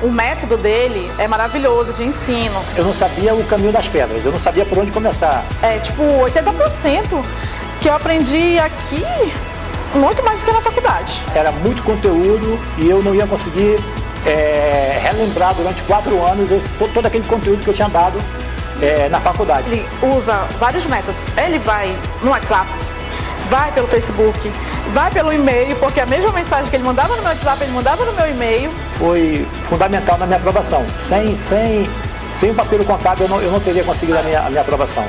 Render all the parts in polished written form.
O método dele é maravilhoso de ensino. Eu não sabia o caminho das pedras, eu não sabia por onde começar. É tipo 80% que eu aprendi aqui, muito mais do que na faculdade. Era muito conteúdo e eu não ia conseguir relembrar durante 4 anos todo aquele conteúdo que eu tinha dado na faculdade. Ele usa vários métodos. Ele vai no WhatsApp, vai pelo Facebook, vai pelo e-mail, porque a mesma mensagem que ele mandava no meu WhatsApp, ele mandava no meu e-mail. Foi fundamental na minha aprovação. Sem o papel contábil eu não teria conseguido a minha aprovação.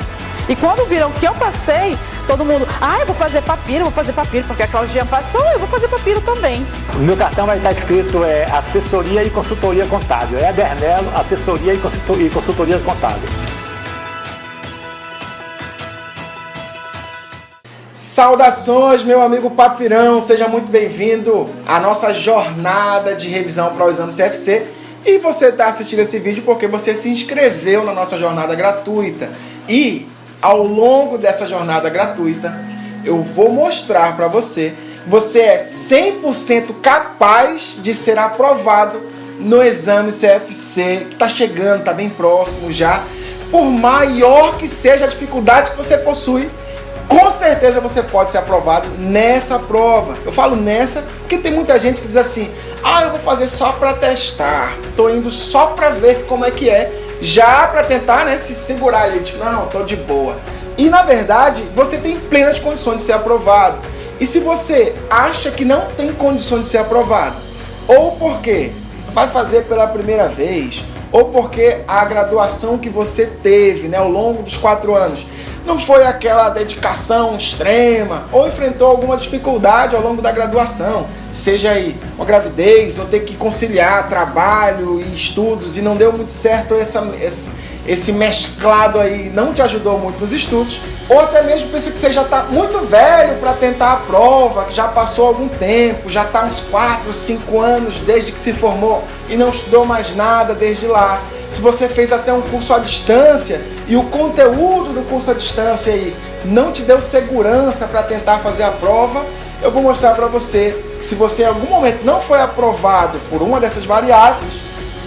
E quando viram que eu passei, todo mundo, eu vou fazer papiro, porque a Claudinha passou, eu vou fazer papiro também. No meu cartão vai estar escrito assessoria e consultoria contábil. É Bernello, assessoria e consultorias contábeis. Saudações, meu amigo Papirão, seja muito bem-vindo à nossa jornada de revisão para o exame CFC. E você está assistindo esse vídeo porque você se inscreveu na nossa jornada gratuita. E ao longo dessa jornada gratuita, eu vou mostrar para você que você é 100% capaz de ser aprovado no exame CFC, que está chegando, está bem próximo já. Por maior que seja a dificuldade que você possui, com certeza você pode ser aprovado nessa prova. Eu falo nessa porque tem muita gente que diz assim, eu vou fazer só para testar, tô indo só para ver como é que é, já para tentar, se segurar ali, tipo, não, tô de boa. E na verdade, você tem plenas condições de ser aprovado. E se você acha que não tem condições de ser aprovado, ou porque vai fazer pela primeira vez, ou porque a graduação que você teve, ao longo dos 4 anos, não foi aquela dedicação extrema, ou enfrentou alguma dificuldade ao longo da graduação, seja aí uma gravidez, ou ter que conciliar trabalho e estudos, e não deu muito certo esse mesclado aí, não te ajudou muito nos estudos, ou até mesmo pensa que você já está muito velho para tentar a prova, que já passou algum tempo, já está uns 4, 5 anos desde que se formou e não estudou mais nada desde lá. Se você fez até um curso à distância e o conteúdo do curso à distância aí não te deu segurança para tentar fazer a prova, eu vou mostrar para você que se você em algum momento não foi aprovado por uma dessas variáveis,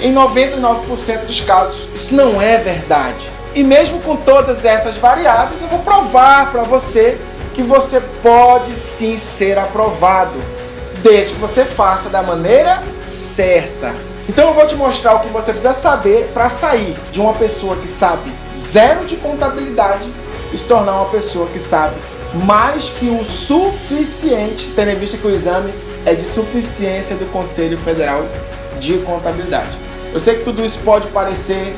em 99% dos casos isso não é verdade. E mesmo com todas essas variáveis, eu vou provar para você que você pode sim ser aprovado, desde que você faça da maneira certa. Então eu vou te mostrar o que você precisa saber para sair de uma pessoa que sabe 0 de contabilidade e se tornar uma pessoa que sabe mais que o suficiente, tendo em vista que o exame é de suficiência do Conselho Federal de Contabilidade. Eu sei que tudo isso pode parecer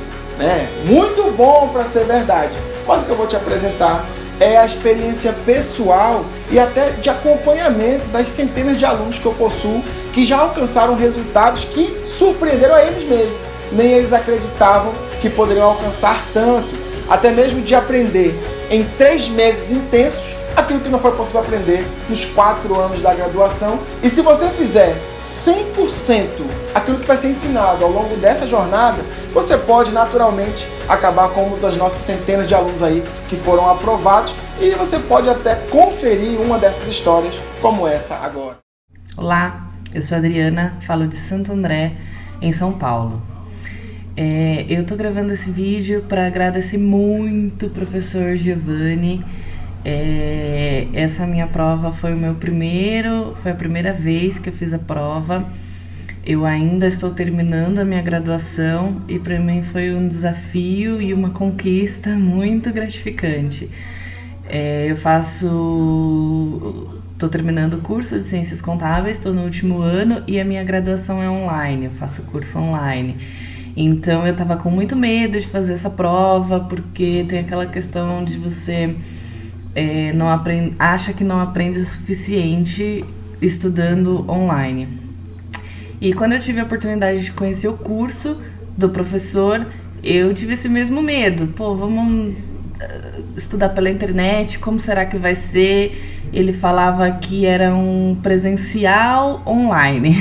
muito bom para ser verdade, mas o que eu vou te apresentar é a experiência pessoal e até de acompanhamento das centenas de alunos que eu possuo que já alcançaram resultados que surpreenderam a eles mesmos. Nem eles acreditavam que poderiam alcançar tanto, até mesmo de aprender em 3 meses intensos aquilo que não foi possível aprender nos 4 anos da graduação. E se você fizer 100% aquilo que vai ser ensinado ao longo dessa jornada, você pode naturalmente acabar com uma das nossas centenas de alunos aí que foram aprovados, e você pode até conferir uma dessas histórias como essa agora. Olá, eu sou a Adriana, falo de Santo André, em São Paulo. Eu tô gravando esse vídeo para agradecer muito o professor Giovanni. Essa minha prova foi a primeira vez que eu fiz a prova. Eu ainda estou terminando a minha graduação e para mim foi um desafio e uma conquista muito gratificante. Estou terminando o curso de Ciências Contábeis, estou no último ano e a minha graduação é online, eu faço curso online. Então eu estava com muito medo de fazer essa prova, porque tem aquela questão de você acha que não aprende o suficiente estudando online. E quando eu tive a oportunidade de conhecer o curso do professor, eu tive esse mesmo medo. Vamos estudar pela internet, como será que vai ser? Ele falava que era um presencial online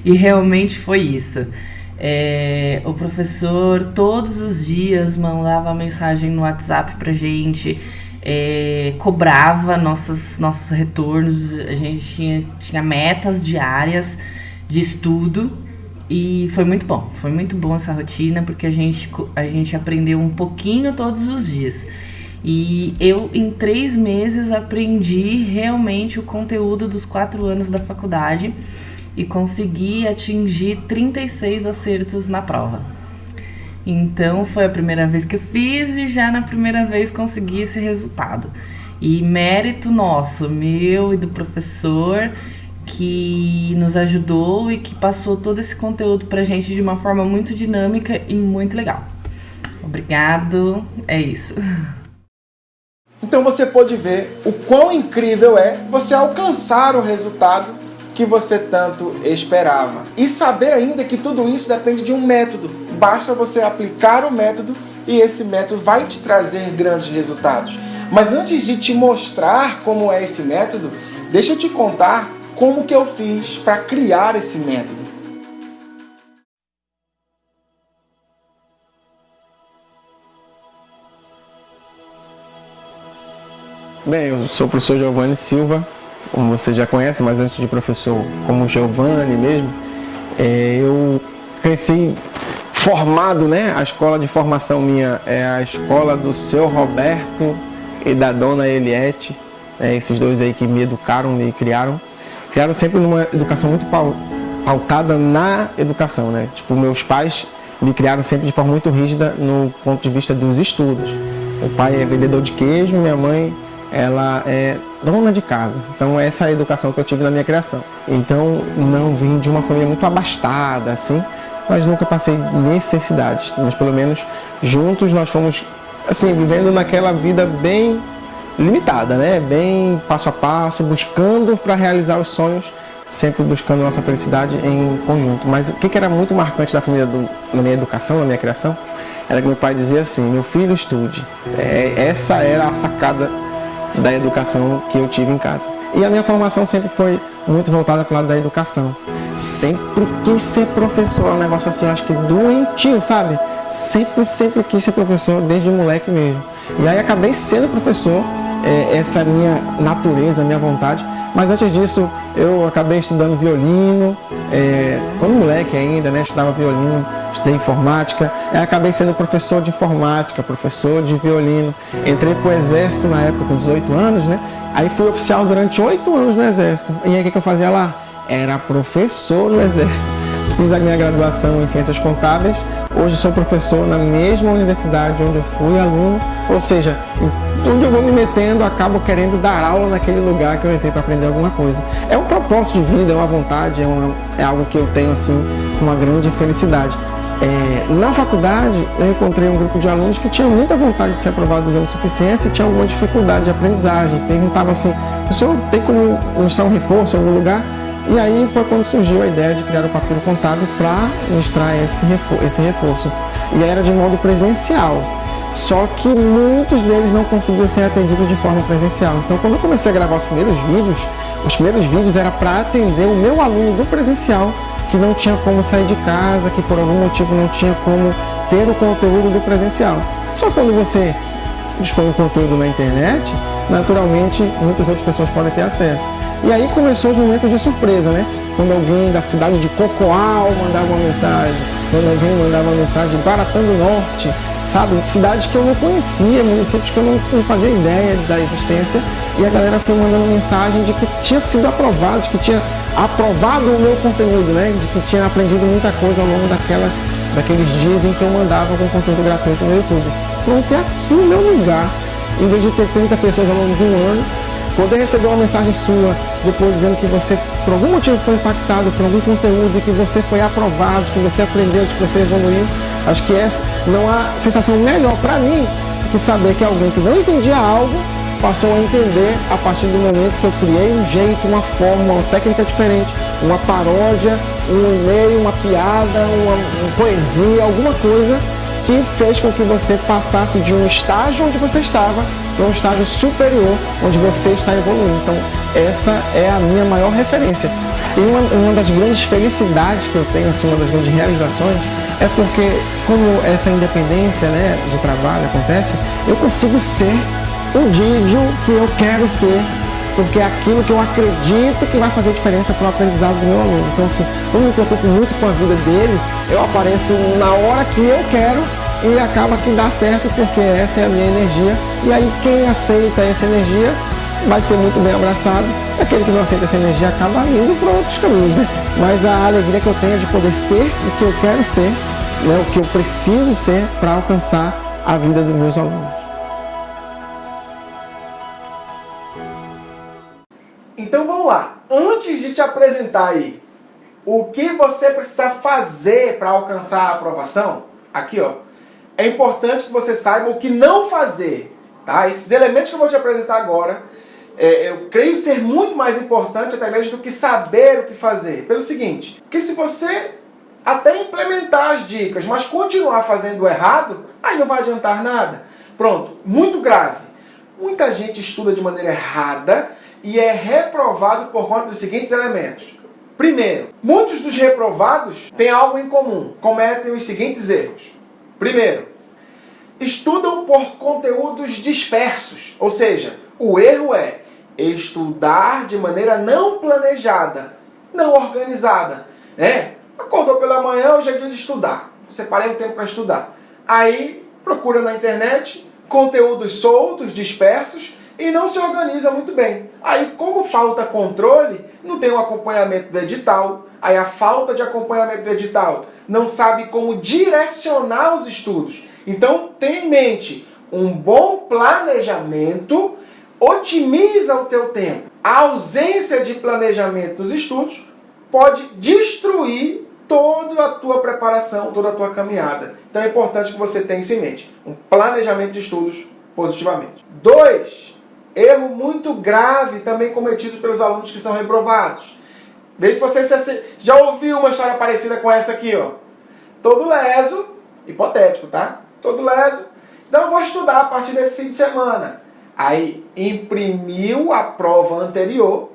e realmente foi isso. O professor todos os dias mandava mensagem no WhatsApp pra gente, cobrava nossos retornos, a gente tinha metas diárias de estudo E foi muito bom essa rotina, porque a gente aprendeu um pouquinho todos os dias. E eu, em 3 meses, aprendi realmente o conteúdo dos 4 anos da faculdade e consegui atingir 36 acertos na prova. Então, foi a primeira vez que eu fiz e já na primeira vez consegui esse resultado. E mérito nosso, meu e do professor, que nos ajudou e que passou todo esse conteúdo pra gente de uma forma muito dinâmica e muito legal. Obrigado, é isso. Então você pôde ver o quão incrível é você alcançar o resultado que você tanto esperava. E saber ainda que tudo isso depende de um método. Basta você aplicar o método e esse método vai te trazer grandes resultados. Mas antes de te mostrar como é esse método, deixa eu te contar como que eu fiz para criar esse método. Bem, eu sou o professor Giovanni Silva, como você já conhece, mas antes de professor como Giovanni mesmo, eu cresci formado, né? A escola de formação minha é a escola do seu Roberto e da dona Eliette, esses dois aí que me educaram, me criaram sempre numa educação muito pautada na educação, né? Tipo, meus pais me criaram sempre de forma muito rígida no ponto de vista dos estudos. Meu pai é vendedor de queijo, minha mãe, ela é dona de casa. Então essa é a educação que eu tive na minha criação. Então não vim de uma família muito abastada, assim, mas nunca passei necessidades. Mas pelo menos juntos nós fomos, assim, vivendo naquela vida bem limitada, né? Bem passo a passo, buscando para realizar os sonhos, sempre buscando nossa felicidade em conjunto. Mas o que era muito marcante da família, na minha educação, na minha criação, era que meu pai dizia assim: meu filho, estude. Essa era a sacada da educação que eu tive em casa. E a minha formação sempre foi muito voltada para o lado da educação. Sempre quis ser professor, é um negócio assim, acho que doentio, sabe? Sempre quis ser professor, desde moleque mesmo. E aí acabei sendo professor, essa é a minha natureza, a minha vontade. Mas antes disso, eu acabei estudando violino, quando moleque ainda, né? Estudava violino, estudei informática, acabei sendo professor de informática, professor de violino. Entrei para o exército na época com 18 anos, né? Aí fui oficial durante 8 anos no exército. E aí o que eu fazia lá? Era professor no exército. Fiz a minha graduação em ciências contábeis. Hoje sou professor na mesma universidade onde eu fui aluno. Ou seja, onde eu vou me metendo, acabo querendo dar aula naquele lugar que eu entrei para aprender alguma coisa. É um propósito de vida, é uma vontade, é algo que eu tenho assim com uma grande felicidade. Na faculdade, eu encontrei um grupo de alunos que tinha muita vontade de ser aprovado do exame de suficiência e tinha alguma dificuldade de aprendizagem. Perguntavam assim: professor, tem como ministrar um reforço em algum lugar? E aí foi quando surgiu a ideia de criar o Papiro Contábil para ministrar esse reforço. E era de modo presencial. Só que muitos deles não conseguiam ser atendidos de forma presencial. Então, quando eu comecei a gravar os primeiros vídeos era para atender o meu aluno do presencial, que não tinha como sair de casa, que por algum motivo não tinha como ter o conteúdo do presencial. Só quando você dispõe o conteúdo na internet, naturalmente muitas outras pessoas podem ter acesso. E aí começou os momentos de surpresa, né? Quando alguém da cidade de Cocoal mandava uma mensagem, quando alguém mandava uma mensagem de Baratã do Norte, sabe? Cidades que eu não conhecia, municípios que eu não fazia ideia da existência, e a galera foi mandando mensagem de que tinha sido aprovado, de que tinha aprovado o meu conteúdo, né? De que tinha aprendido muita coisa ao longo daqueles dias em que eu mandava com conteúdo gratuito no YouTube. Pronto, é aqui o meu lugar. Em vez de ter 30 pessoas ao longo de um ano, poder receber uma mensagem sua, depois dizendo que você, por algum motivo, foi impactado por algum conteúdo, que você foi aprovado, que você aprendeu, que você evoluiu. Acho que não há sensação melhor para mim que saber que alguém que não entendia algo passou a entender a partir do momento que eu criei um jeito, uma forma, uma técnica diferente, uma paródia, um e-mail, uma piada, uma poesia, alguma coisa que fez com que você passasse de um estágio onde você estava para um estágio superior, onde você está evoluindo. Então, essa é a minha maior referência. E uma das grandes felicidades que eu tenho, assim, uma das grandes realizações, é porque, como essa independência, né, de trabalho acontece, eu consigo ser o Didio que eu quero ser, porque é aquilo que eu acredito que vai fazer diferença para o aprendizado do meu aluno. Então, assim, eu me preocupo muito com a vida dele, eu apareço na hora que eu quero e acaba que dá certo, porque essa é a minha energia. E aí, quem aceita essa energia vai ser muito bem abraçado. Aquele que não aceita essa energia acaba indo para outros caminhos, né? Mas a alegria que eu tenho é de poder ser o que eu quero ser, né? O que eu preciso ser para alcançar a vida dos meus alunos. Então vamos lá. Antes de te apresentar aí o que você precisa fazer para alcançar a aprovação, aqui ó, é importante que você saiba o que não fazer, tá? Esses elementos que eu vou te apresentar agora, eu creio ser muito mais importante até mesmo do que saber o que fazer. Pelo seguinte, que se você até implementar as dicas, mas continuar fazendo errado, aí não vai adiantar nada. Pronto, muito grave. Muita gente estuda de maneira errada e é reprovado por conta dos seguintes elementos. Primeiro, muitos dos reprovados têm algo em comum, cometem os seguintes erros. Primeiro, estudam por conteúdos dispersos, ou seja, o erro é estudar de maneira não planejada, não organizada. Acordou pela manhã, hoje é dia de estudar. Separei um tempo para estudar. Aí procura na internet conteúdos soltos, dispersos, e não se organiza muito bem. Aí, como falta controle, não tem um acompanhamento do edital. Aí a falta de acompanhamento do edital não sabe como direcionar os estudos. Então, tenha em mente, um bom planejamento otimiza o teu tempo. A ausência de planejamento nos estudos pode destruir toda a tua preparação, toda a tua caminhada. Então é importante que você tenha isso em mente. Um planejamento de estudos positivamente. 2. Erro muito grave também cometido pelos alunos que são reprovados. Vê se você já ouviu uma história parecida com essa aqui, ó. Todo leso, hipotético, tá? Todo leso, então eu vou estudar a partir desse fim de semana. Aí imprimiu a prova anterior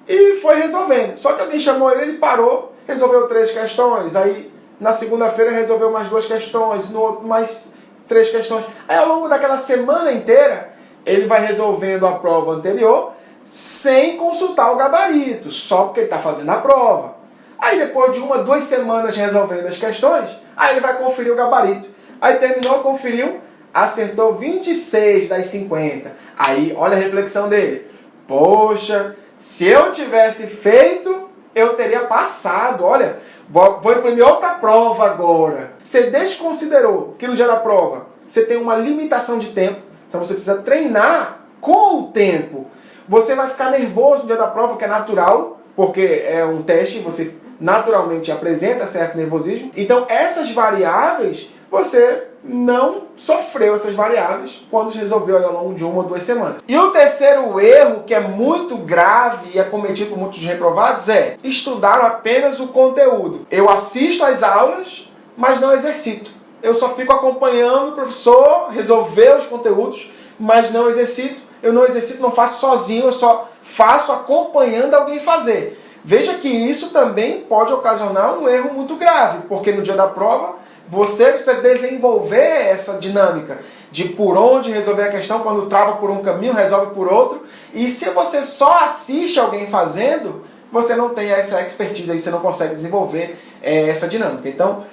e foi resolvendo. Só que alguém chamou ele, ele parou, resolveu 3 questões. Aí na segunda-feira resolveu mais 2 questões, no outro mais 3 questões. Aí ao longo daquela semana inteira, ele vai resolvendo a prova anterior sem consultar o gabarito, só porque ele está fazendo a prova. Aí depois de 1, 2 semanas resolvendo as questões, aí ele vai conferir o gabarito. Aí terminou, conferiu, acertou 26 das 50. Aí olha a reflexão dele. Poxa, se eu tivesse feito, eu teria passado. Olha, vou imprimir outra prova agora. Você desconsiderou que no dia da prova você tem uma limitação de tempo. Então você precisa treinar com o tempo. Você vai ficar nervoso no dia da prova, que é natural, porque é um teste e você naturalmente apresenta certo nervosismo. Então essas variáveis, você não sofreu essas variáveis quando resolveu ao longo de 1 ou 2 semanas. E o terceiro erro, que é muito grave e é cometido por muitos reprovados, é estudar apenas o conteúdo. Eu assisto às aulas, mas não exercito. Eu só fico acompanhando o professor resolver os conteúdos, mas não exercito. Eu não exercito, não faço sozinho, eu só faço acompanhando alguém fazer. Veja que isso também pode ocasionar um erro muito grave, porque no dia da prova você precisa desenvolver essa dinâmica de por onde resolver a questão, quando trava por um caminho, resolve por outro. E se você só assiste alguém fazendo, você não tem essa expertise aí, você não consegue desenvolver essa dinâmica. Então,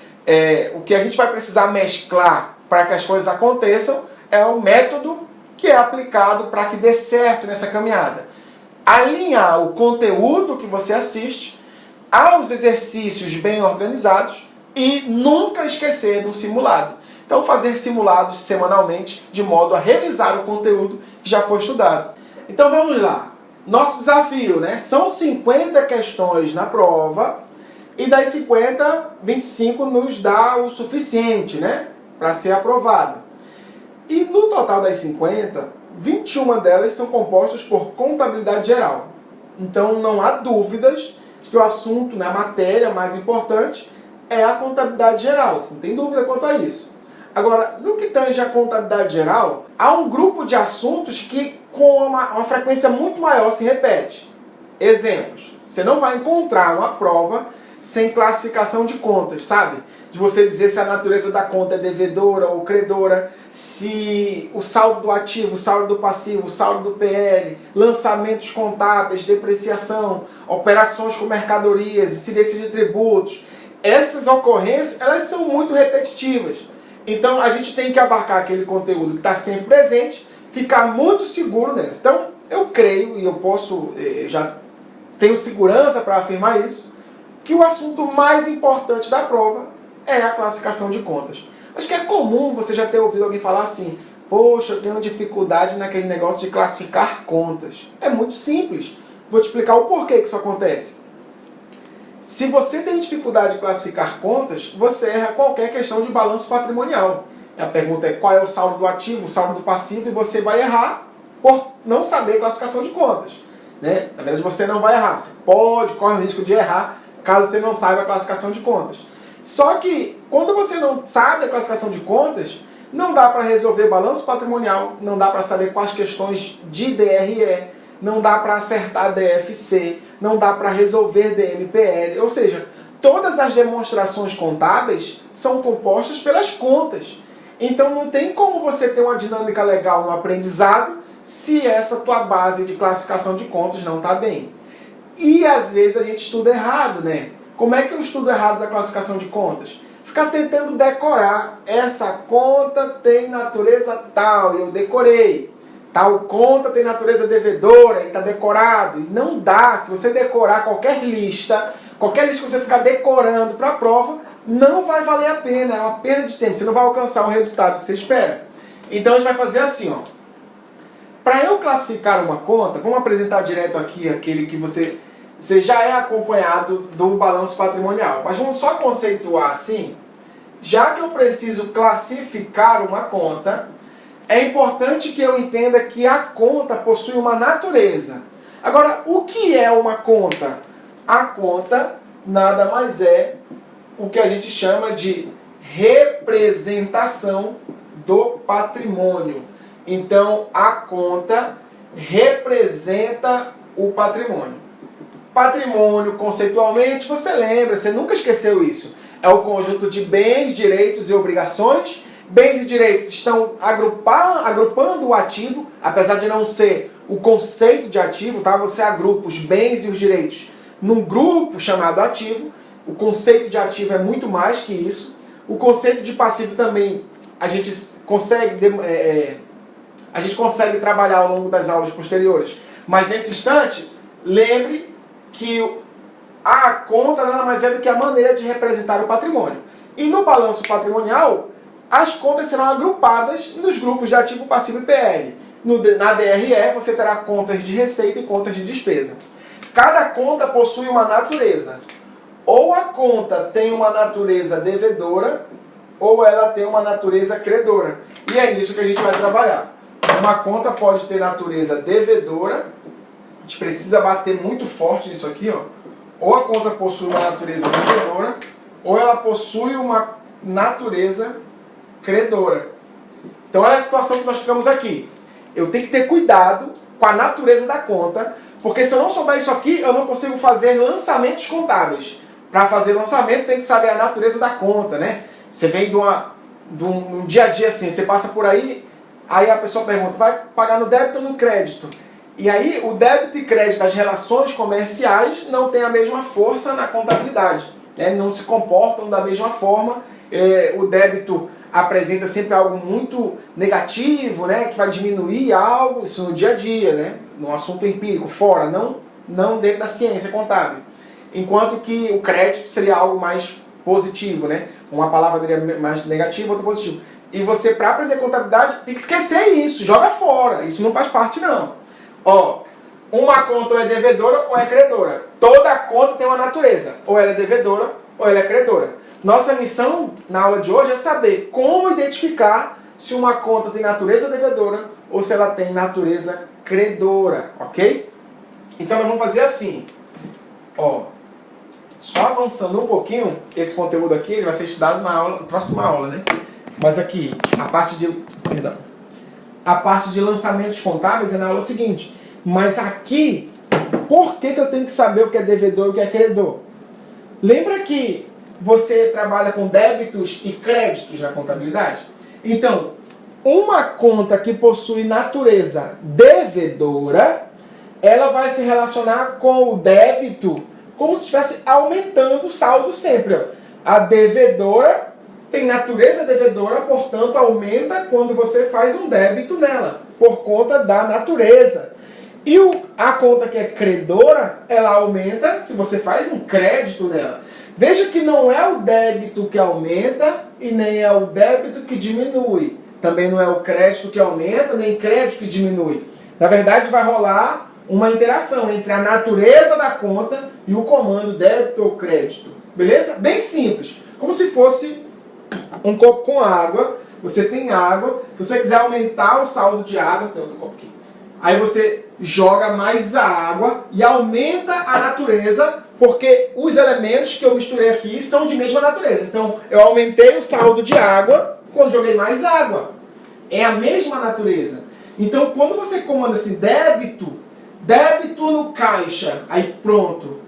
o que a gente vai precisar mesclar para que as coisas aconteçam é o método que é aplicado para que dê certo nessa caminhada. Alinhar o conteúdo que você assiste aos exercícios bem organizados e nunca esquecer do simulado. Então fazer simulados semanalmente de modo a revisar o conteúdo que já foi estudado. Então vamos lá. Nosso desafio, né? São 50 questões na prova e das 50, 25 nos dá o suficiente, né? Para ser aprovado. E no total das 50, 21 delas são compostas por contabilidade geral. Então não há dúvidas de que o assunto, né, a matéria mais importante é a contabilidade geral. Você não tem dúvida quanto a isso. Agora, no que tange a contabilidade geral, há um grupo de assuntos que com uma frequência muito maior se repete. Exemplos. Você não vai encontrar uma prova sem classificação de contas, sabe? De você dizer se a natureza da conta é devedora ou credora, se o saldo do ativo, o saldo do passivo, o saldo do PL, lançamentos contábeis, depreciação, operações com mercadorias, incidência de tributos. Essas ocorrências, elas são muito repetitivas. Então, a gente tem que abarcar aquele conteúdo que está sempre presente, ficar muito seguro neles. Então, eu creio, e eu já tenho segurança para afirmar isso, que o assunto mais importante da prova é a classificação de contas. Acho que é comum você já ter ouvido alguém falar assim, poxa, eu tenho dificuldade naquele negócio de classificar contas. É muito simples. Vou te explicar o porquê que isso acontece. Se você tem dificuldade de classificar contas, você erra qualquer questão de balanço patrimonial. A pergunta é qual é o saldo do ativo, o saldo do passivo, e você vai errar por não saber classificação de contas. Né? Na verdade, você não vai errar. Você corre o risco de errar caso você não saiba a classificação de contas. Só que, quando você não sabe a classificação de contas, não dá para resolver balanço patrimonial, não dá para saber quais questões de DRE, não dá para acertar DFC, não dá para resolver DMPL. Ou seja, todas as demonstrações contábeis são compostas pelas contas. Então não tem como você ter uma dinâmica legal no aprendizado se essa tua base de classificação de contas não está bem. E às vezes a gente estuda errado, né? Como é que eu estudo errado da classificação de contas? Ficar tentando decorar. Essa conta tem natureza tal, eu decorei. Tal conta tem natureza devedora, e está decorado. E não dá. Se você decorar qualquer lista que você ficar decorando para a prova, não vai valer a pena. É uma perda de tempo. Você não vai alcançar o resultado que você espera. Então a gente vai fazer assim, ó. Para eu classificar uma conta, vamos apresentar direto aqui aquele que você já é acompanhado do balanço patrimonial. Mas vamos só conceituar assim. Já que eu preciso classificar uma conta, é importante que eu entenda que a conta possui uma natureza. Agora, o que é uma conta? A conta nada mais é o que a gente chama de representação do patrimônio. Então, a conta representa o patrimônio. Patrimônio, conceitualmente, você lembra, você nunca esqueceu isso. É o conjunto de bens, direitos e obrigações. Bens e direitos estão agrupando o ativo, apesar de não ser o conceito de ativo, tá? Você agrupa os bens e os direitos num grupo chamado ativo. O conceito de ativo é muito mais que isso. O conceito de passivo também a gente consegue trabalhar ao longo das aulas posteriores. Mas nesse instante, lembre que a conta nada mais é do que a maneira de representar o patrimônio. E no balanço patrimonial, as contas serão agrupadas nos grupos de ativo, passivo e PL. Na DRE, você terá contas de receita e contas de despesa. Cada conta possui uma natureza. Ou a conta tem uma natureza devedora, ou ela tem uma natureza credora. E é nisso que a gente vai trabalhar. Uma conta pode ter natureza devedora, a gente precisa bater muito forte nisso aqui, ó. Ou a conta possui uma natureza devedora, ou ela possui uma natureza credora. Então olha a situação que nós ficamos aqui. Eu tenho que ter cuidado com a natureza da conta, porque se eu não souber isso aqui, eu não consigo fazer lançamentos contábeis. Para fazer lançamento tem que saber a natureza da conta, né? Você vem de um dia a dia assim, você passa por aí a pessoa pergunta, vai pagar no débito ou no crédito? E aí o débito e crédito das relações comerciais não tem a mesma força na contabilidade, né? Não se comportam da mesma forma. O débito apresenta sempre algo muito negativo, né? Que vai diminuir algo, isso no dia a dia, né? No assunto empírico, fora, não dentro da ciência contábil. Enquanto que o crédito seria algo mais positivo, né? Uma palavra dele é mais negativa, outra positiva. E você, para aprender contabilidade, tem que esquecer isso, joga fora. Isso não faz parte, não. Ó, uma conta ou é devedora ou é credora. Toda conta tem uma natureza. Ou ela é devedora ou ela é credora. Nossa missão na aula de hoje é saber como identificar se uma conta tem natureza devedora ou se ela tem natureza credora, ok? Então nós vamos fazer assim. Ó, só avançando um pouquinho, esse conteúdo aqui ele vai ser estudado na próxima aula, né? Mas aqui, a parte de lançamentos contábeis é na aula seguinte. Mas aqui, por que eu tenho que saber o que é devedor e o que é credor? Lembra que você trabalha com débitos e créditos na contabilidade? Então, uma conta que possui natureza devedora, ela vai se relacionar com o débito como se estivesse aumentando o saldo sempre. A devedora tem natureza devedora, portanto, aumenta quando você faz um débito nela, por conta da natureza. E a conta que é credora, ela aumenta se você faz um crédito nela. Veja que não é o débito que aumenta e nem é o débito que diminui. Também não é o crédito que aumenta, nem crédito que diminui. Na verdade, vai rolar uma interação entre a natureza da conta e o comando débito ou crédito. Beleza? Bem simples. Como se fosse um copo com água. Você tem água. Se você quiser aumentar o saldo de água, tem outro copo aqui. Aí você joga mais a água e aumenta a natureza, porque os elementos que eu misturei aqui são de mesma natureza. Então, eu aumentei o saldo de água quando joguei mais água. É a mesma natureza. Então, quando você comanda assim, débito no caixa, aí pronto.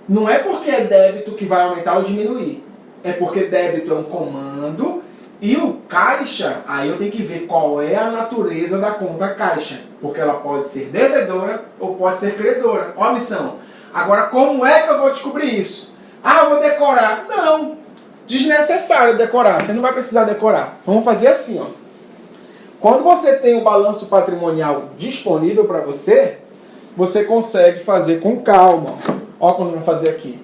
Não é porque é débito que vai aumentar ou diminuir. É porque débito é um comando e o caixa, aí eu tenho que ver qual é a natureza da conta caixa. Porque ela pode ser devedora ou pode ser credora. Ó a missão. Agora, como é que eu vou descobrir isso? Ah, eu vou decorar. Não. Desnecessário decorar. Você não vai precisar decorar. Vamos fazer assim, ó. Quando você tem o balanço patrimonial disponível para você, você consegue fazer com calma. Ó como eu vou fazer aqui.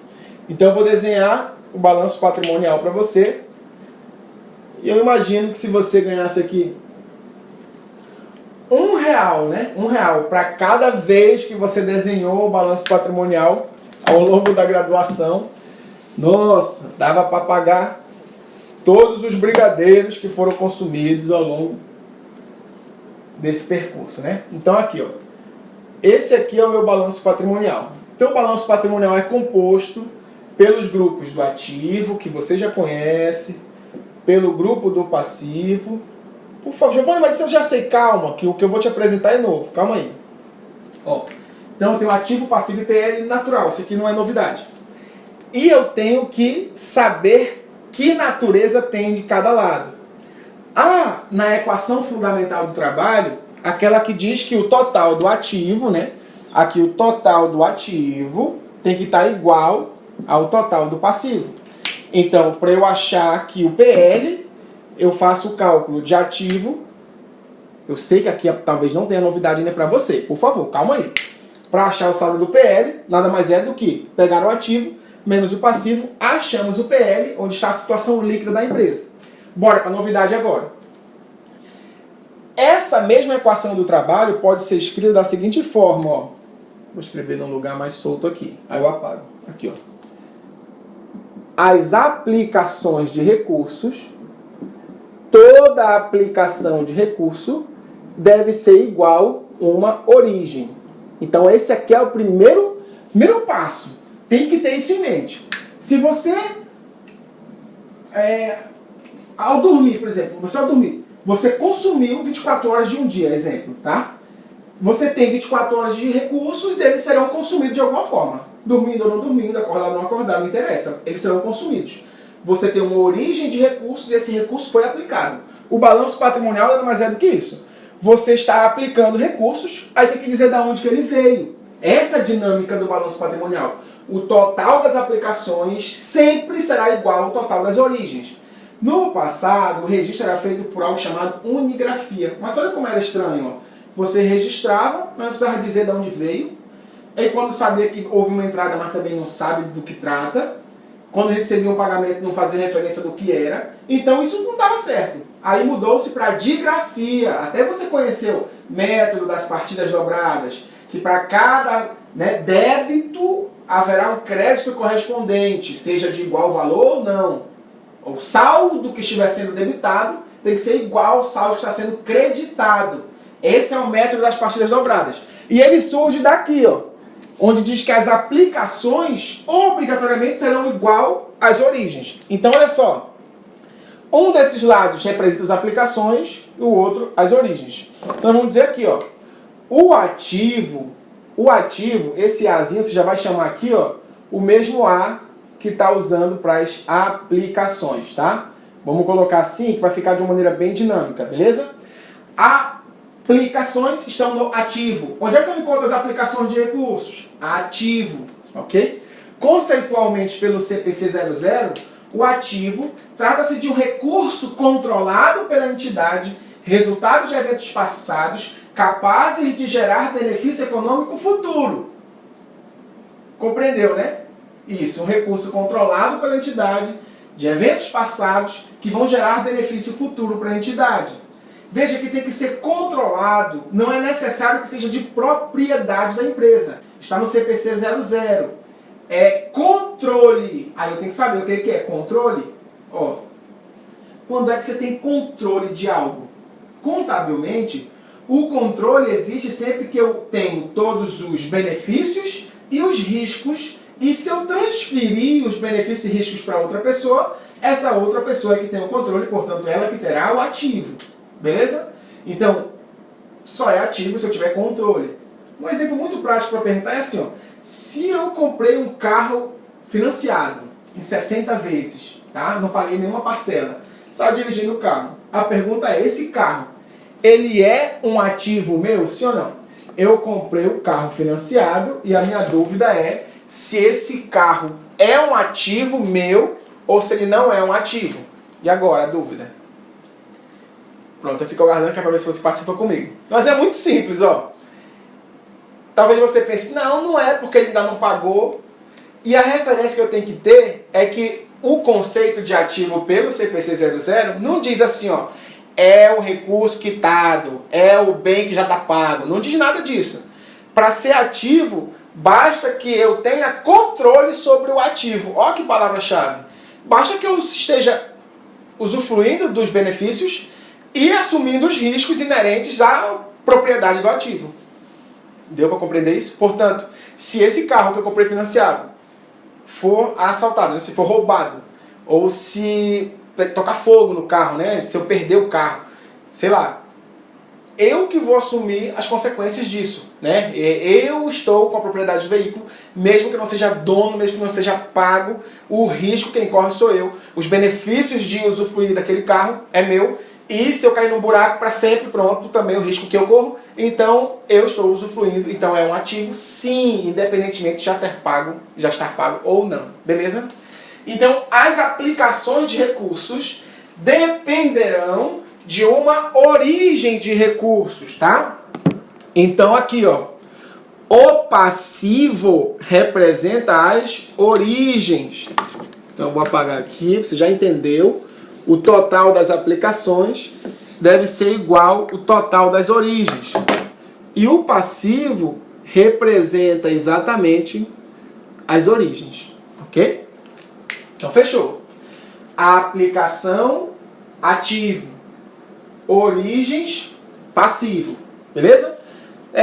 Então eu vou desenhar o balanço patrimonial para você. E eu imagino que se você ganhasse aqui R$1, né? R$1 para cada vez que você desenhou o balanço patrimonial ao longo da graduação. Nossa, dava para pagar todos os brigadeiros que foram consumidos ao longo desse percurso, né? Então aqui, ó. Esse aqui é o meu balanço patrimonial. Então o balanço patrimonial é composto pelos grupos do ativo, que você já conhece, pelo grupo do passivo. Por favor, Giovanni, mas isso eu já sei, calma, que o que eu vou te apresentar é novo, calma aí. Ó, então eu tenho ativo, passivo e PL natural, isso aqui não é novidade. E eu tenho que saber que natureza tem de cada lado. Na equação fundamental do trabalho, aquela que diz que o total do ativo, né? Aqui o total do ativo tem que estar igual ao total do passivo. Então, para eu achar aqui o PL, eu faço o cálculo de ativo. Eu sei que aqui talvez não tenha novidade ainda para você. Por favor, calma aí. Para achar o saldo do PL, nada mais é do que pegar o ativo menos o passivo, achamos o PL, onde está a situação líquida da empresa. Bora para a novidade agora. Essa mesma equação do trabalho pode ser escrita da seguinte forma, ó. Vou escrever num lugar mais solto aqui. Aí eu apago. Aqui, ó. As aplicações de recursos, toda aplicação de recurso deve ser igual a uma origem. Então esse aqui é o primeiro passo. Tem que ter isso em mente. Se você, ao dormir, por exemplo, você consumiu 24 horas de um dia, exemplo, tá? Você tem 24 horas de recursos e eles serão consumidos de alguma forma. Dormindo ou não dormindo, acordado ou não acordado, não interessa. Eles serão consumidos. Você tem uma origem de recursos e esse recurso foi aplicado. O balanço patrimonial nada mais é do que isso. Você está aplicando recursos, aí tem que dizer de onde que ele veio. Essa é a dinâmica do balanço patrimonial. O total das aplicações sempre será igual ao total das origens. No passado, o registro era feito por algo chamado unigrafia. Mas olha como era estranho. Ó. Você registrava, não precisava dizer de onde veio. Aí quando sabia que houve uma entrada, mas também não sabe do que trata. Quando recebia um pagamento, não fazia referência do que era. Então isso não dava certo. Aí mudou-se para digrafia. Até você conhecer o método das partidas dobradas. Que para cada débito haverá um crédito correspondente, seja de igual valor ou não. O saldo que estiver sendo debitado tem que ser igual ao saldo que está sendo creditado. Esse é o método das partidas dobradas. E ele surge daqui, ó, onde diz que as aplicações obrigatoriamente serão igual às origens. Então, olha só. Um desses lados representa as aplicações e o outro as origens. Então, vamos dizer aqui, ó. O ativo, esse Azinho, você já vai chamar aqui, ó, o mesmo A que está usando para as aplicações, tá? Vamos colocar assim, que vai ficar de uma maneira bem dinâmica, beleza? Aplicações estão no ativo. Onde é que eu encontro as aplicações de recursos? Ativo, ok? Conceitualmente, pelo CPC 00, o ativo trata-se de um recurso controlado pela entidade, resultado de eventos passados, capazes de gerar benefício econômico futuro. Compreendeu, né? Isso, um recurso controlado pela entidade, de eventos passados, que vão gerar benefício futuro para a entidade. Veja que tem que ser controlado, não é necessário que seja de propriedade da empresa. Está no CPC 00. É controle. Aí eu tenho que saber o que é controle. Ó, quando é que você tem controle de algo? Contabilmente, o controle existe sempre que eu tenho todos os benefícios e os riscos, e se eu transferir os benefícios e riscos para outra pessoa, essa outra pessoa é que tem o controle, portanto ela que terá o ativo. Beleza? Então, só é ativo se eu tiver controle. Um exemplo muito prático para perguntar é assim, ó. Se eu comprei um carro financiado em 60 vezes, tá? Não paguei nenhuma parcela, só dirigindo o carro. A pergunta é, esse carro, ele é um ativo meu, sim ou não? Eu comprei o carro financiado e a minha dúvida é se esse carro é um ativo meu ou se ele não é um ativo. E agora a dúvida? Pronto, eu fico aguardando que é para ver se você participa comigo. Mas é muito simples, ó. Talvez você pense, não é porque ele ainda não pagou. E a referência que eu tenho que ter é que o conceito de ativo pelo CPC 00 não diz assim, ó, é o recurso quitado, é o bem que já está pago. Não diz nada disso. Para ser ativo, basta que eu tenha controle sobre o ativo. Ó que palavra-chave. Basta que eu esteja usufruindo dos benefícios e assumindo os riscos inerentes à propriedade do ativo. Deu para compreender isso? Portanto, se esse carro que eu comprei financiado for assaltado, se for roubado, ou se tocar fogo no carro, né? Se eu perder o carro, sei lá, eu que vou assumir as consequências disso, né? Eu estou com a propriedade do veículo, mesmo que não seja dono, mesmo que não seja pago, o risco quem corre sou eu, os benefícios de usufruir daquele carro é meu, e se eu cair num buraco para sempre, pronto, também o risco que eu corro, então eu estou usufruindo, então é um ativo, sim, independentemente de já estar pago ou não, beleza? Então, as aplicações de recursos dependerão de uma origem de recursos, tá? Então aqui, ó, o passivo representa as origens. Então eu vou apagar aqui, você já entendeu. O total das aplicações deve ser igual ao total das origens. E o passivo representa exatamente as origens, ok? Então fechou. A aplicação, ativo. Origens, passivo. Beleza?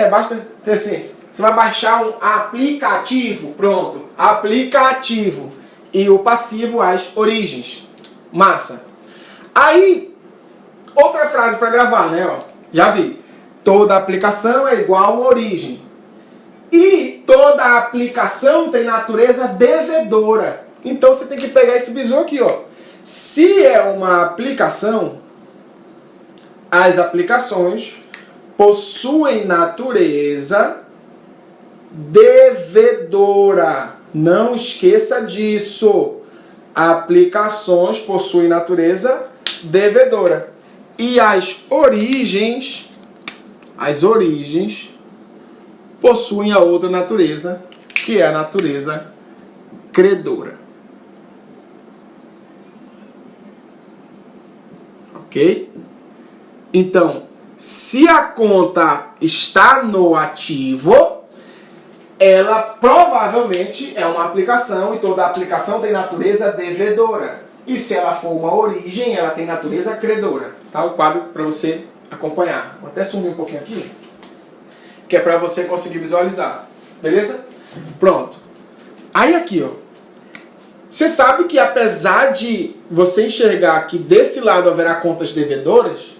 Basta ter assim, você vai baixar um aplicativo, pronto. Aplicativo. E o passivo, as origens. Massa. Aí, outra frase para gravar, né? Ó, já vi. Toda aplicação é igual a uma origem. E toda aplicação tem natureza devedora. Então você tem que pegar esse bizu aqui, ó. Se é uma aplicação, as aplicações possuem natureza devedora. Não esqueça disso. Aplicações possuem natureza devedora. E as origens possuem a outra natureza, que é a natureza credora. Ok? Então, se a conta está no ativo, ela provavelmente é uma aplicação e toda aplicação tem natureza devedora. E se ela for uma origem, ela tem natureza credora. Tá? O quadro para você acompanhar. Vou até sumir um pouquinho aqui, que é para você conseguir visualizar. Beleza? Pronto. Aí aqui, ó. Você sabe que apesar de você enxergar que desse lado haverá contas devedoras,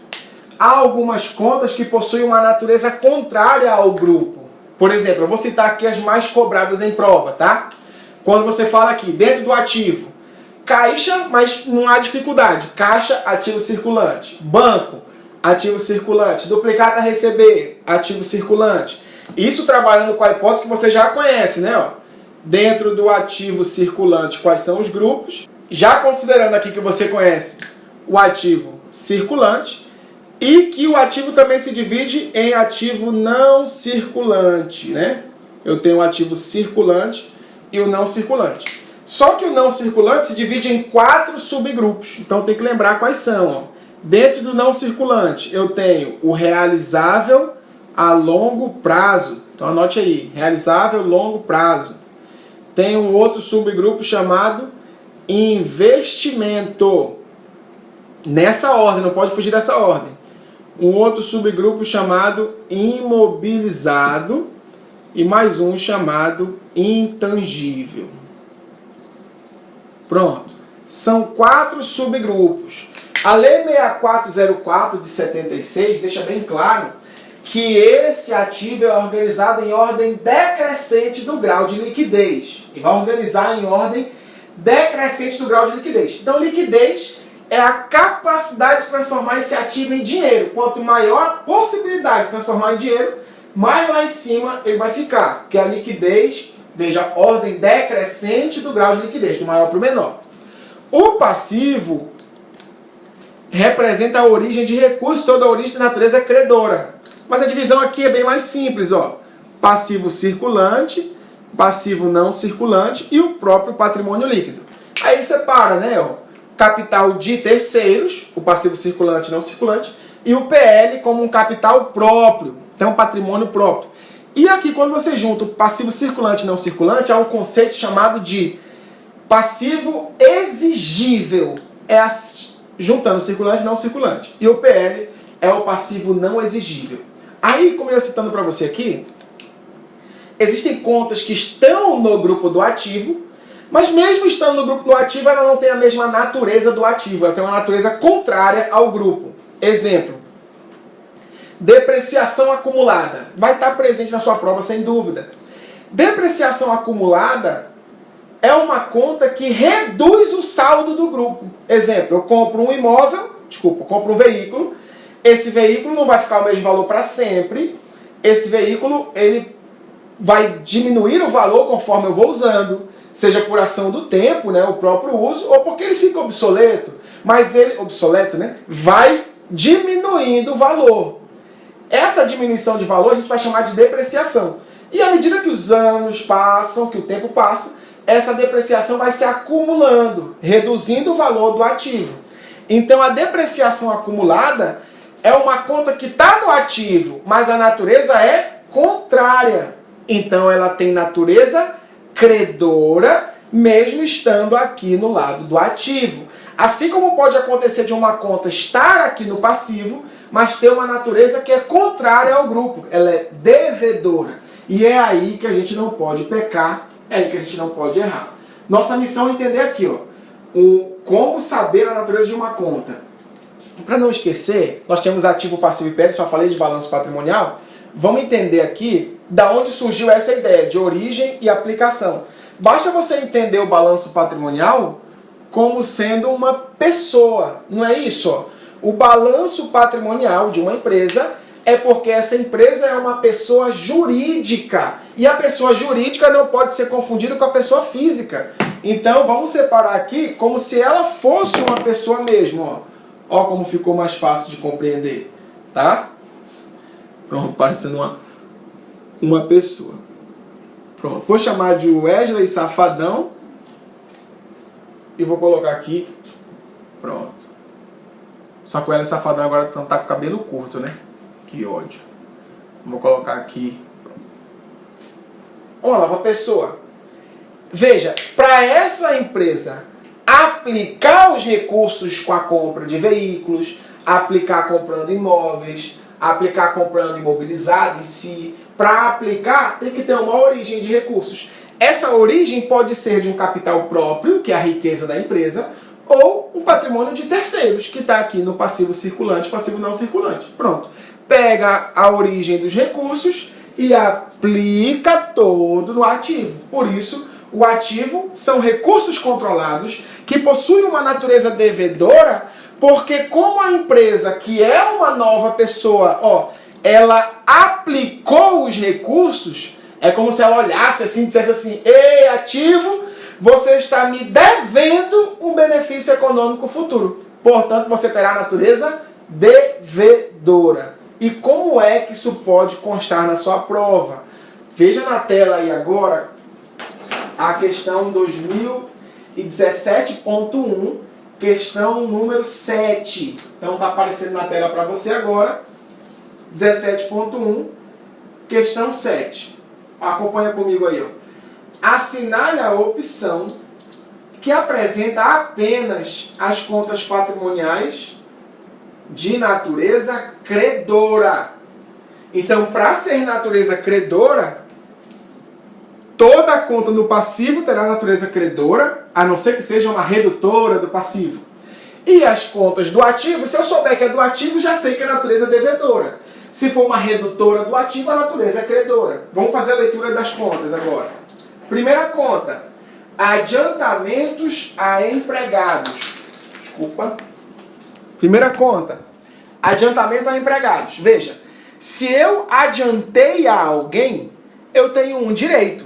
há algumas contas que possuem uma natureza contrária ao grupo. Por exemplo, eu vou citar aqui as mais cobradas em prova, tá? Quando você fala aqui, dentro do ativo, caixa, mas não há dificuldade. Caixa, ativo circulante. Banco, ativo circulante. Duplicata a receber, ativo circulante. Isso trabalhando com a hipótese que você já conhece, né? Ó, dentro do ativo circulante, quais são os grupos? Já considerando aqui que você conhece o ativo circulante e que o ativo também se divide em ativo não circulante, né? Eu tenho o ativo circulante e o não circulante. Só que o não circulante se divide em 4 subgrupos. Então tem que lembrar quais são. Ó. Dentro do não circulante, eu tenho o realizável a longo prazo. Então anote aí, realizável longo prazo. Tem um outro subgrupo chamado investimento. Nessa ordem, não pode fugir dessa ordem. Um outro subgrupo chamado imobilizado e mais um chamado intangível. Pronto. São 4 subgrupos. A Lei 6404 de 76 deixa bem claro que esse ativo é organizado em ordem decrescente do grau de liquidez. E vai organizar em ordem decrescente do grau de liquidez. Então, liquidez é a capacidade de transformar esse ativo em dinheiro. Quanto maior a possibilidade de transformar em dinheiro, mais lá em cima ele vai ficar. Porque a liquidez, veja, ordem decrescente do grau de liquidez, do maior para o menor. O passivo representa a origem de recursos, toda a origem de natureza credora. Mas a divisão aqui é bem mais simples, ó. Passivo circulante, passivo não circulante e o próprio patrimônio líquido. Aí separa, né, ó, capital de terceiros, o passivo circulante e não circulante, e o PL como um capital próprio, então patrimônio próprio. E aqui, quando você junta o passivo circulante e não circulante, há um conceito chamado de passivo exigível. Juntando circulante e não circulante. E o PL é o passivo não exigível. Aí, como eu ia citando para você aqui, existem contas que estão no grupo do ativo, mas mesmo estando no grupo do ativo, ela não tem a mesma natureza do ativo. Ela tem uma natureza contrária ao grupo. Exemplo. Depreciação acumulada. Vai estar presente na sua prova, sem dúvida. Depreciação acumulada é uma conta que reduz o saldo do grupo. Exemplo, eu compro um um veículo. Esse veículo não vai ficar o mesmo valor para sempre. Esse veículo, ele vai diminuir o valor conforme eu vou usando. Seja por ação do tempo, né, o próprio uso, ou porque ele fica obsoleto. Mas ele, obsoleto, né, vai diminuindo o valor. Essa diminuição de valor a gente vai chamar de depreciação. E à medida que os anos passam, que o tempo passa, essa depreciação vai se acumulando, reduzindo o valor do ativo. Então a depreciação acumulada é uma conta que está no ativo, mas a natureza é contrária. Então ela tem natureza credora, mesmo estando aqui no lado do ativo. Assim como pode acontecer de uma conta estar aqui no passivo, mas ter uma natureza que é contrária ao grupo. Ela é devedora. E é aí que a gente não pode pecar, é aí que a gente não pode errar. Nossa missão é entender aqui, ó, como saber a natureza de uma conta. Para não esquecer, nós temos ativo, passivo e PL, só falei de balanço patrimonial. Vamos entender aqui da onde surgiu essa ideia de origem e aplicação. Basta você entender o balanço patrimonial como sendo uma pessoa, não é isso? Ó? O balanço patrimonial de uma empresa é porque essa empresa é uma pessoa jurídica. E a pessoa jurídica não pode ser confundida com a pessoa física. Então vamos separar aqui como se ela fosse uma pessoa mesmo. Ó, ó como ficou mais fácil de compreender. Tá? Pronto, parecendo uma pessoa. Pronto, vou chamar de Wesley Safadão. E vou colocar aqui. Pronto. Só que o Wesley Safadão agora tá com o cabelo curto, né? Que ódio. Vou colocar aqui. Uma nova pessoa. Veja, para essa empresa aplicar os recursos com a compra de veículos, aplicar comprando imóveis, aplicar comprando imobilizado em si, para aplicar tem que ter uma origem de recursos. Essa origem pode ser de um capital próprio, que é a riqueza da empresa, ou um patrimônio de terceiros, que está aqui no passivo circulante, passivo não circulante. Pronto. Pega a origem dos recursos e aplica todo no ativo. Por isso, O ativo são recursos controlados que possuem uma natureza devedora, porque como a empresa, que é uma nova pessoa, ela aplicou os recursos, é como se ela olhasse assim e dissesse assim: ei, ativo, você está me devendo um benefício econômico futuro. Portanto, você terá a natureza devedora. E como é que isso pode constar na sua prova? Veja na tela aí agora a questão 2017.1, questão número 7. Então está aparecendo na tela para você agora. 17.1, questão 7. Acompanha comigo aí. Assinale a opção que apresenta apenas as contas patrimoniais de natureza credora. Então, para ser natureza credora, toda a conta no passivo terá natureza credora, a não ser que seja uma redutora do passivo. E as contas do ativo, se eu souber que é do ativo, já sei que é natureza devedora. Se for uma redutora do ativo, a natureza é credora. Vamos fazer a leitura das contas agora. Primeira conta, adiantamentos a empregados. Desculpa. Primeira conta, adiantamento a empregados. Veja, se eu adiantei a alguém, eu tenho um direito.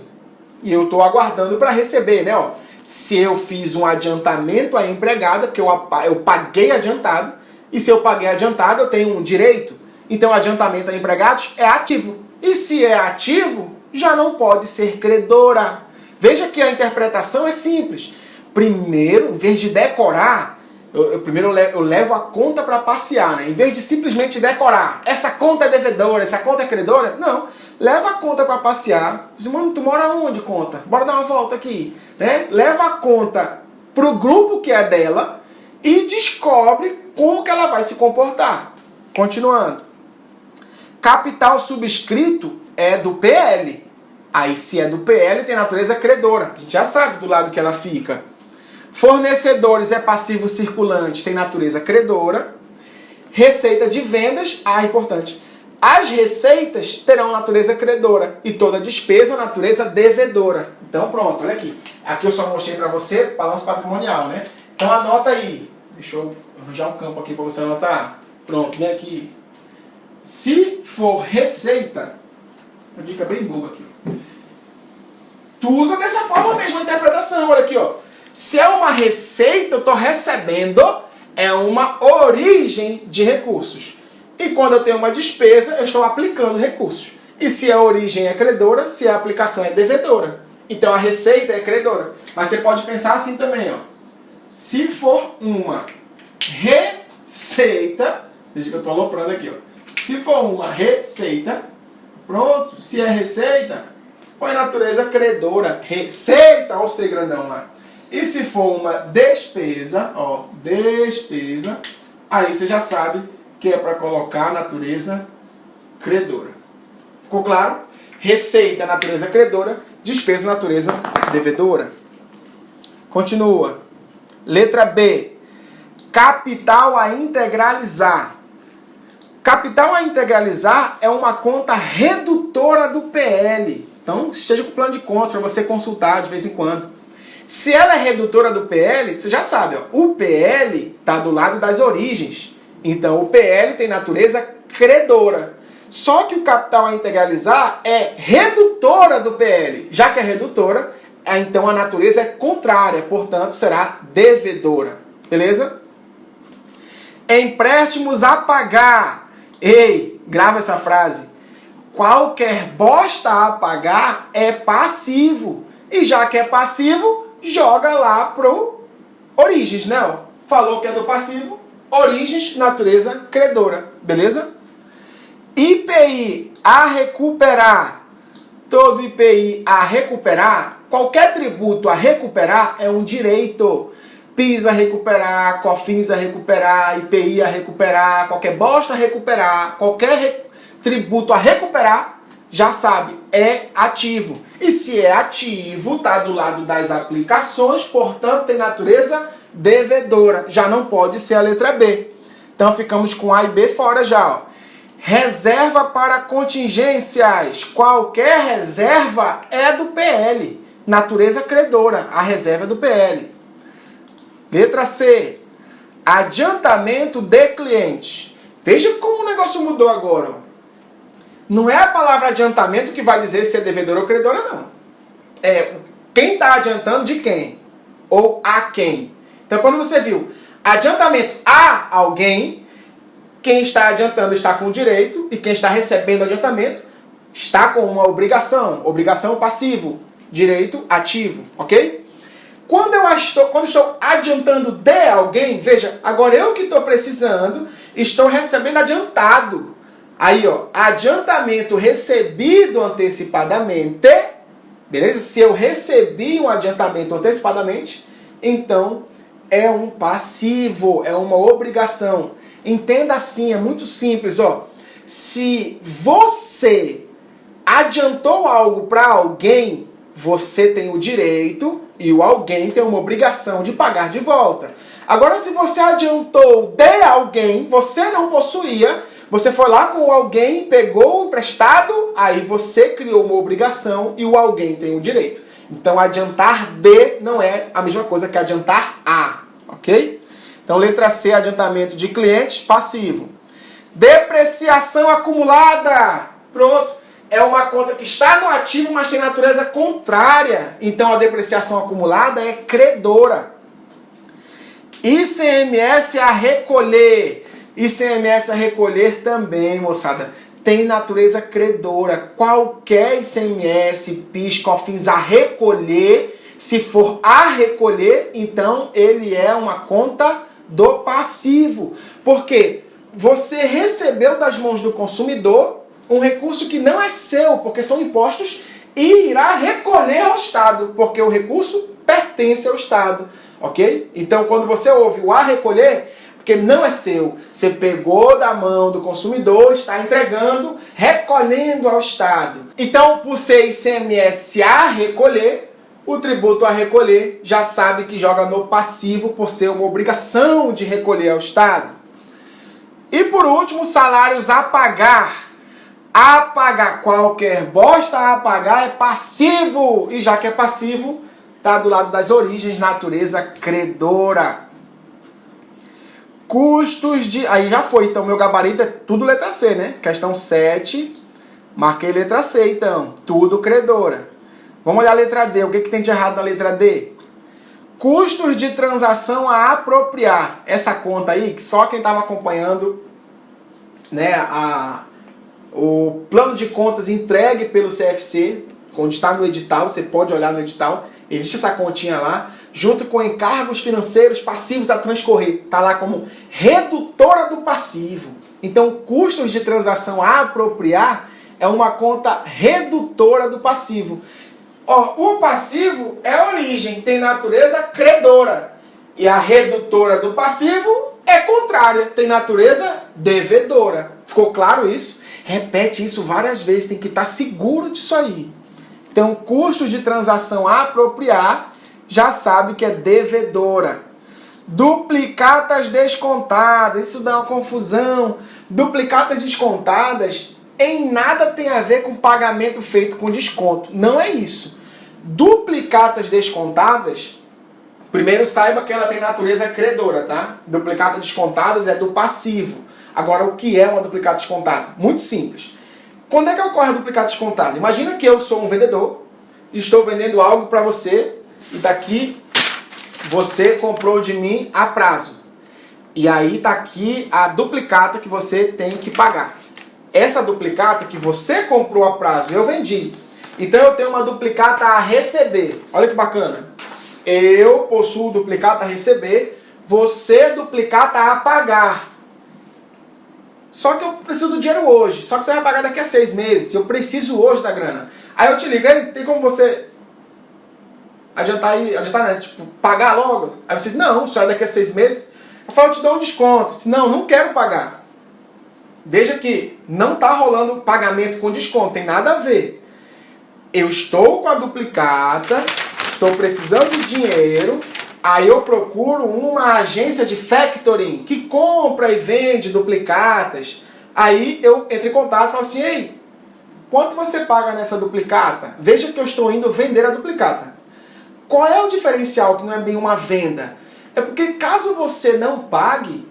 E eu estou aguardando para receber, né? Se eu fiz um adiantamento a empregada, porque eu paguei adiantado, e se eu paguei adiantado, eu tenho um direito. Então, adiantamento a empregados é ativo. E se é ativo, já não pode ser credora. Veja que a interpretação é simples. Primeiro, em vez de decorar, eu levo a conta para passear, né? Em vez de simplesmente decorar, essa conta é devedora, essa conta é credora, não. Leva a conta para passear. Diz, mano, tu mora onde, conta? Bora dar uma volta aqui. Né? Leva a conta pro grupo que é dela e descobre como que ela vai se comportar. Continuando. Capital subscrito é do PL. Aí, se é do PL, tem natureza credora. A gente já sabe do lado que ela fica. Fornecedores é passivo circulante, tem natureza credora. Receita de vendas, importante. As receitas terão natureza credora e toda despesa natureza devedora. Então pronto, olha aqui. Aqui eu só mostrei para você balanço patrimonial, né? Então anota aí. Deixa eu arranjar um campo aqui para você anotar. Pronto, vem aqui. Se for receita, uma dica bem boa aqui. Tu usa dessa forma mesmo a interpretação, olha aqui, ó. Se é uma receita, eu estou recebendo, é uma origem de recursos. E quando eu tenho uma despesa, eu estou aplicando recursos. E se a origem é credora, se a aplicação é devedora. Então a receita é credora. Mas você pode pensar assim também, ó. Se for uma receita, veja que eu estou aloprando aqui, ó. Se for uma receita, pronto, se é receita, põe natureza credora. Receita, ou ser grandão lá. E se for uma despesa, despesa, aí você já sabe que é para colocar a natureza credora. Ficou claro? Receita, natureza credora, despesa, natureza devedora. Continua. Letra B. Capital a integralizar. Capital a integralizar é uma conta redutora do PL. Então, esteja com o plano de conta para você consultar de vez em quando. Se ela é redutora do PL, você já sabe, o PL está do lado das origens. Então, o PL tem natureza credora. Só que o capital a integralizar é redutora do PL. Já que é redutora, então a natureza é contrária, portanto, será devedora. Beleza? Empréstimos a pagar. Ei, grava essa frase. Qualquer bosta a pagar é passivo. E já que é passivo, joga lá pro origens, né? Falou que é do passivo, origens, natureza credora. Beleza? IPI a recuperar. Todo IPI a recuperar, qualquer tributo a recuperar é um direito. PIS a recuperar, COFINS a recuperar, IPI a recuperar, qualquer bosta a recuperar, qualquer tributo a recuperar, já sabe, é ativo. E se é ativo, está do lado das aplicações, portanto tem natureza devedora. Já não pode ser a letra B. Então ficamos com A e B fora já. Reserva para contingências. Qualquer reserva é do PL. natureza credora, a reserva do PL. Letra C, adiantamento de cliente. Veja como o negócio mudou agora. Não é a palavra adiantamento que vai dizer se é devedor ou credora, não. É quem está adiantando de quem, ou a quem. Então, quando você viu adiantamento a alguém, quem está adiantando está com o direito, e quem está recebendo adiantamento está com uma obrigação. Obrigação passivo, direito ativo, ok? Quando estou adiantando de alguém, veja, agora eu que estou precisando, estou recebendo adiantado. Aí, ó, adiantamento recebido antecipadamente, beleza? Se eu recebi um adiantamento antecipadamente, então é um passivo, é uma obrigação. Entenda assim, é muito simples, ó. Se você adiantou algo para alguém, você tem o direito e o alguém tem uma obrigação de pagar de volta. Agora, se você adiantou de alguém, você não possuía, você foi lá com o alguém, pegou o emprestado, aí você criou uma obrigação e o alguém tem o direito. Então, adiantar de não é a mesma coisa que adiantar a, ok? Então, letra C, adiantamento de clientes, passivo. Depreciação acumulada. Pronto. É uma conta que está no ativo, mas tem natureza contrária. Então, a depreciação acumulada é credora. ICMS a recolher. ICMS a recolher também, moçada, tem natureza credora. Qualquer ICMS, PIS, COFINS a recolher, se for a recolher, então ele é uma conta do passivo. Porque você recebeu das mãos do consumidor um recurso que não é seu, porque são impostos, e irá recolher ao Estado, porque o recurso pertence ao Estado, ok? Então, quando você ouve o a recolher, porque não é seu, você pegou da mão do consumidor, está entregando, recolhendo ao Estado. Então, por ser ICMS a recolher, o tributo a recolher já sabe que joga no passivo por ser uma obrigação de recolher ao Estado. E por último, salários a pagar. A pagar, qualquer bosta a pagar é passivo. E já que é passivo, está do lado das origens, natureza credora. Custos de... Aí já foi, então meu gabarito é tudo letra C, né? Questão 7, marquei letra C, então. Tudo credora. Vamos olhar a letra D. O que tem de errado na letra D? Custos de transação a apropriar. Essa conta aí, que só quem estava acompanhando, né, o plano de contas entregue pelo CFC, onde está no edital, você pode olhar no edital, existe essa continha lá, junto com encargos financeiros passivos a transcorrer, está lá como redutora do passivo. Então, custos de transação a apropriar é uma conta redutora do passivo. Ó, o passivo é a origem, tem natureza credora, e a redutora do passivo é contrária, tem natureza devedora. Ficou claro isso? Repete isso várias vezes, tem que estar seguro disso aí. Então, custo de transação a apropriar, já sabe que é devedora. Duplicatas descontadas, isso dá uma confusão. Duplicatas descontadas em nada tem a ver com pagamento feito com desconto. Não é isso. Duplicatas descontadas, primeiro saiba que ela tem natureza credora, tá? Duplicatas descontadas é do passivo. Agora, o que é uma duplicata descontada? Muito simples. Quando é que ocorre a duplicata descontada? Imagina que eu sou um vendedor e estou vendendo algo para você e daqui você comprou de mim a prazo. E aí está aqui a duplicata que você tem que pagar. Essa duplicata que você comprou a prazo, eu vendi. Então eu tenho uma duplicata a receber. Olha que bacana. Eu possuo duplicata a receber, você duplicata a pagar. Só que eu preciso do dinheiro hoje. Só que você vai pagar daqui a 6 meses. Eu preciso hoje da grana. Aí eu te ligo, aí tem como você adiantar, né? Tipo, pagar logo? Aí você diz, não, só é daqui a 6 meses. Eu falo, eu te dou um desconto. Eu disse, não quero pagar. Veja que não está rolando pagamento com desconto, tem nada a ver. Eu estou com a duplicata, estou precisando de dinheiro, aí eu procuro uma agência de factoring que compra e vende duplicatas. Aí eu entro em contato e falo assim, ei, quanto você paga nessa duplicata? Veja que eu estou indo vender a duplicata. Qual é o diferencial que não é bem uma venda? É porque caso você não pague,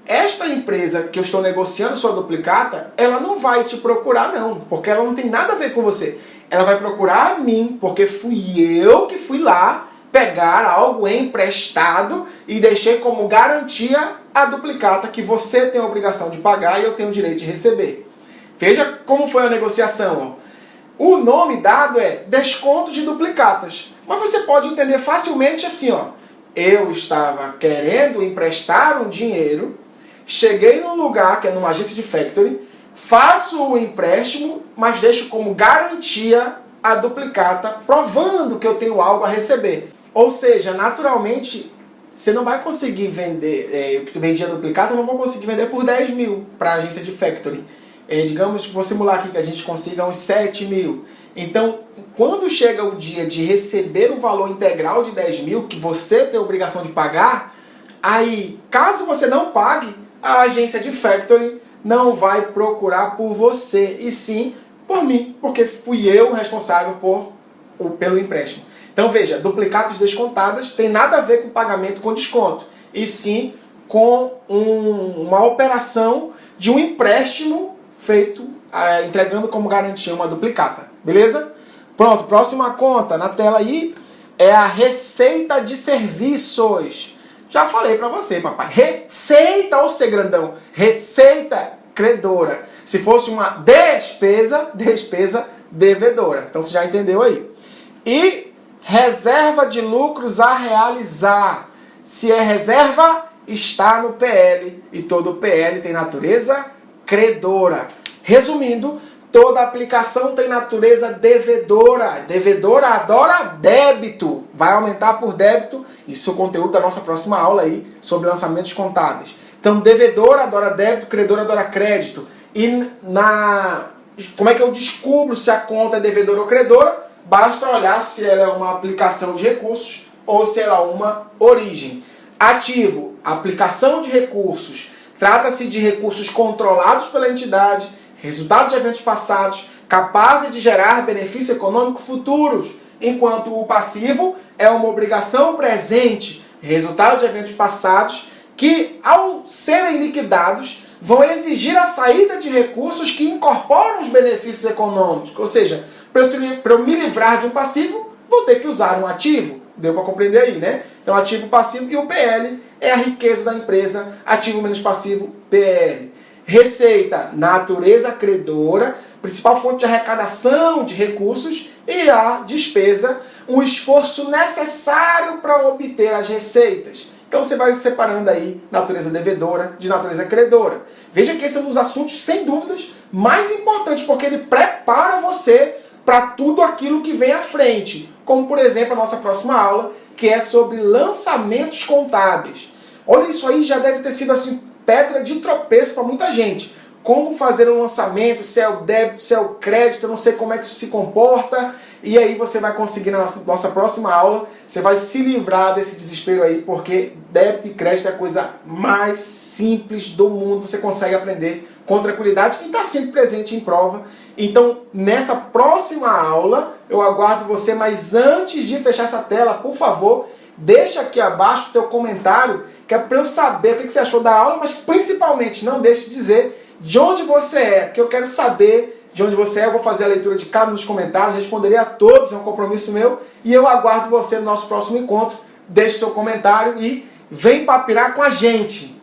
esta empresa que eu estou negociando sua duplicata, ela não vai te procurar não, porque ela não tem nada a ver com você. Ela vai procurar a mim, porque fui eu que fui lá pegar algo emprestado e deixei como garantia a duplicata que você tem a obrigação de pagar e eu tenho o direito de receber. Veja como foi a negociação. O nome dado é desconto de duplicatas. Mas você pode entender facilmente assim, ó. Eu estava querendo emprestar um dinheiro, cheguei num lugar, que é numa agência de factoring, faço o empréstimo, mas deixo como garantia a duplicata, provando que eu tenho algo a receber. Ou seja, naturalmente, você não vai conseguir vender, o que tu vendia duplicata, eu não vou conseguir vender por 10 mil para a agência de factoring. Digamos, vou simular aqui que a gente consiga uns 7 mil. Então, quando chega o dia de receber o valor integral de 10 mil, que você tem a obrigação de pagar, aí, caso você não pague, a agência de factoring não vai procurar por você, e sim por mim, porque fui eu responsável pelo empréstimo. Então veja, duplicatas descontadas tem nada a ver com pagamento com desconto, e sim com uma operação de um empréstimo feito, entregando como garantia uma duplicata. Beleza? Pronto, próxima conta na tela aí é a receita de serviços. Já falei pra você, papai. Receita, ou ser grandão. Receita credora. Se fosse uma despesa devedora. Então você já entendeu aí. E reserva de lucros a realizar. Se é reserva, está no PL. E todo PL tem natureza credora. Resumindo, toda aplicação tem natureza devedora. Devedora adora débito. Vai aumentar por débito. Isso é o conteúdo da nossa próxima aula aí sobre lançamentos contábeis. Então, devedora adora débito, credora adora crédito. E como é que eu descubro se a conta é devedora ou credora? Basta olhar se ela é uma aplicação de recursos ou se ela é uma origem. Ativo, aplicação de recursos. Trata-se de recursos controlados pela entidade, resultado de eventos passados, capazes de gerar benefícios econômicos futuros, enquanto o passivo é uma obrigação presente, resultado de eventos passados, que, ao serem liquidados, vão exigir a saída de recursos que incorporam os benefícios econômicos. Ou seja, para eu me livrar de um passivo, vou ter que usar um ativo. Deu para compreender aí, né? Então, ativo, passivo, e o PL é a riqueza da empresa, ativo menos passivo, PL. Receita, natureza credora, principal fonte de arrecadação de recursos, e a despesa, um esforço necessário para obter as receitas. Então você vai separando aí natureza devedora de natureza credora. Veja que esse é um dos assuntos, sem dúvidas, mais importantes, porque ele prepara você para tudo aquilo que vem à frente. Como, por exemplo, a nossa próxima aula, que é sobre lançamentos contábeis. Olha, isso aí já deve ter sido assim, pedra de tropeço para muita gente. Como fazer o lançamento, se é o débito, se é o crédito, eu não sei como é que isso se comporta. E aí você vai conseguir na nossa próxima aula, você vai se livrar desse desespero aí, porque débito e crédito é a coisa mais simples do mundo. Você consegue aprender com tranquilidade e está sempre presente em prova. Então, nessa próxima aula, eu aguardo você, mas antes de fechar essa tela, por favor, deixa aqui abaixo o teu comentário, que é para eu saber o que você achou da aula, mas principalmente não deixe de dizer de onde você é, porque eu quero saber de onde você é. Eu vou fazer a leitura de cada um dos comentários, responderei a todos, é um compromisso meu, e eu aguardo você no nosso próximo encontro. Deixe seu comentário e vem papirar com a gente.